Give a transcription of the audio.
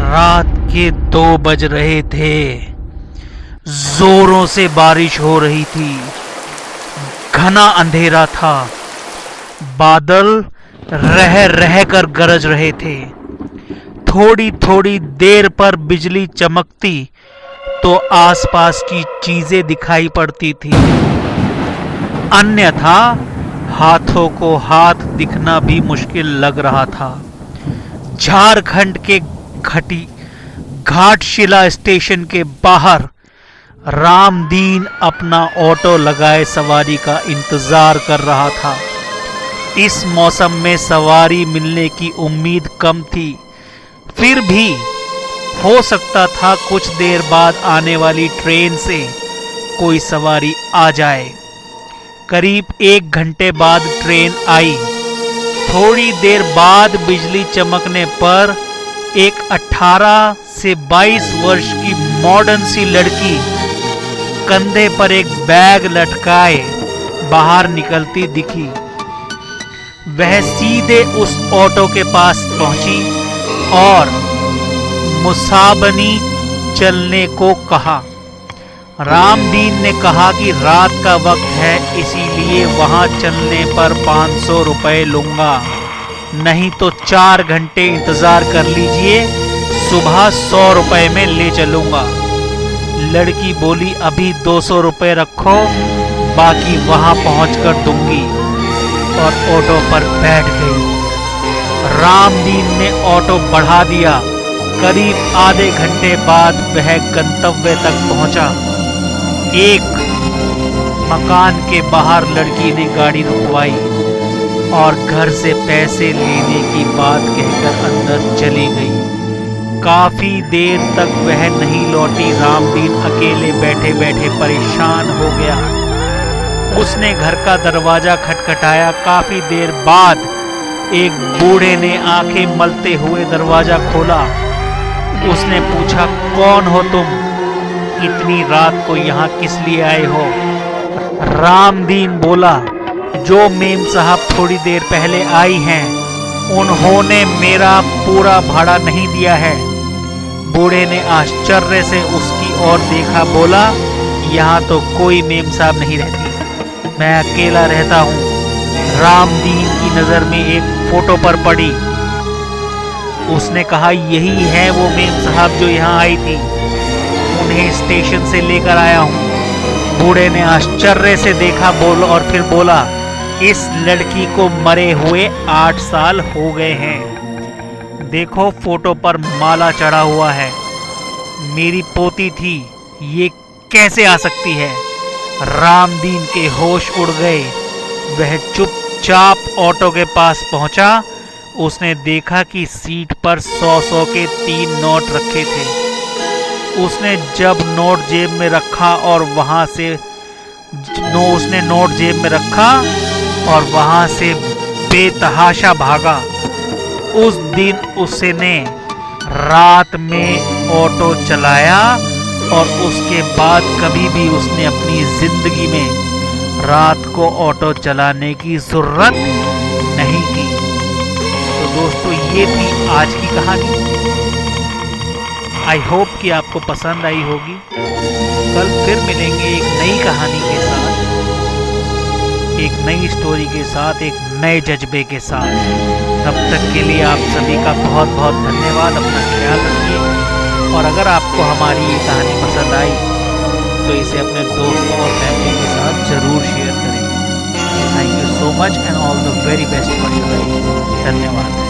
रात के 2 बज रहे थे। जोरों से बारिश हो रही थी। घना अंधेरा था। बादल रह रह कर गरज रहे थे। थोड़ी थोड़ी देर पर बिजली चमकती तो आसपास की चीजें दिखाई पड़ती थी, अन्यथा हाथों को हाथ दिखना भी मुश्किल लग रहा था। झारखंड के घाटशिला स्टेशन के बाहर रामदीन अपना ऑटो लगाए सवारी का इंतजार कर रहा था। इस मौसम में सवारी मिलने की उम्मीद कम थी, फिर भी हो सकता था कुछ देर बाद आने वाली ट्रेन से कोई सवारी आ जाए। करीब 1 घंटे बाद ट्रेन आई। थोड़ी देर बाद बिजली चमकने पर एक 18 से 22 वर्ष की मॉडर्न सी लड़की कंधे पर एक बैग लटकाए बाहर निकलती दिखी। वह सीधे उस ऑटो के पास पहुंची और मुसाबनी चलने को कहा। रामदीन ने कहा कि रात का वक्त है, इसीलिए वहां चलने पर 500 रुपए लूंगा, नहीं तो 4 घंटे इंतजार कर लीजिए, सुबह 100 रुपए में ले चलूंगा। लड़की बोली, अभी 200 रुपए रखो, बाकी वहां पहुंचकर दूंगी, और ऑटो पर बैठ गई। रामदीन ने ऑटो बढ़ा दिया। करीब आधे घंटे बाद वह गंतव्य तक पहुंचा। एक मकान के बाहर लड़की ने गाड़ी रुकवाई और घर से पैसे लेने की बात कहकर अंदर चली गई। काफी देर तक वह नहीं लौटी। रामदीन अकेले बैठे बैठे परेशान हो गया। उसने घर का दरवाजा खटखटाया। काफी देर बाद एक बूढ़े ने आंखें मलते हुए दरवाजा खोला। उसने पूछा, कौन हो तुम? इतनी रात को यहाँ किस लिए आए हो? रामदीन बोला, जो मेम साहब थोड़ी देर पहले आई हैं, उन्होंने मेरा पूरा भाड़ा नहीं दिया है। बूढ़े ने आश्चर्य से उसकी ओर देखा। बोला, यहाँ तो कोई मेम साहब नहीं रहती, मैं अकेला रहता हूँ। रामदीन की नजर में एक फोटो पर पड़ी। उसने कहा, यही है वो मेम साहब जो यहाँ आई थी, उन्हें स्टेशन से लेकर आया हूँ। बूढ़े ने आश्चर्य से देखा और फिर बोला, इस लड़की को मरे हुए 8 साल हो गए हैं। देखो फोटो पर माला चढ़ा हुआ है, मेरी पोती थी, ये कैसे आ सकती है? रामदीन के होश उड़ गए। वह चुपचाप ऑटो के पास पहुंचा। उसने देखा कि सीट पर 100-100 के 3 नोट रखे थे। उसने जब नोट जेब में रखा और वहां से बेतहाशा भागा। उस दिन उसने रात में ऑटो चलाया और उसके बाद कभी भी उसने अपनी जिंदगी में रात को ऑटो चलाने की जरूरत नहीं की। तो दोस्तों, ये थी आज की कहानी। आई होप कि आपको पसंद आई होगी। कल फिर मिलेंगे एक नई कहानी के साथ, एक नई स्टोरी के साथ, एक नए जज्बे के साथ। तब तक के लिए आप सभी का बहुत बहुत धन्यवाद। अपना ख्याल रखिए, और अगर आपको हमारी ये कहानी पसंद आई तो इसे अपने दोस्तों और फैमिली के साथ जरूर शेयर करें। Thank you so much and all the very best for your life. धन्यवाद।